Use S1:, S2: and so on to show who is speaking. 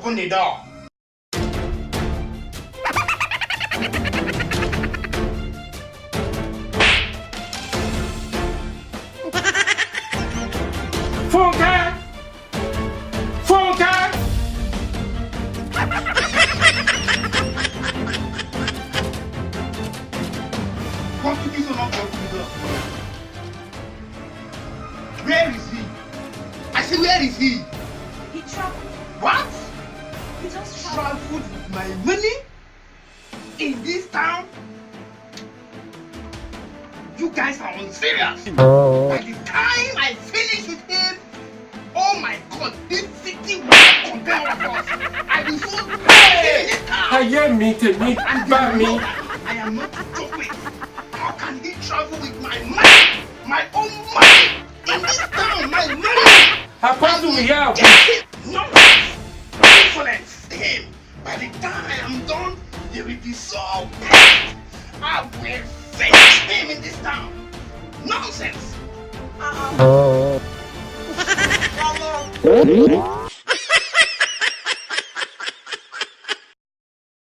S1: Open the door. Funke! Funke! Come to this or not come to the door? Where is he? I said, where is he?
S2: He traveled.
S1: What?
S2: He just
S1: Traveled with my money in this town? You guys are unserious. By the time I finish with him, oh my God, this city will compare with us. I will so pay this town.
S3: I am meeting me, by me.
S1: I am not a joke. How can he travel with my money, my own money, in this town, my money?
S3: How come we have?
S1: No, insolence to him. By the time I am done, he will be so pissed. I will finish him in this town. Nonsense.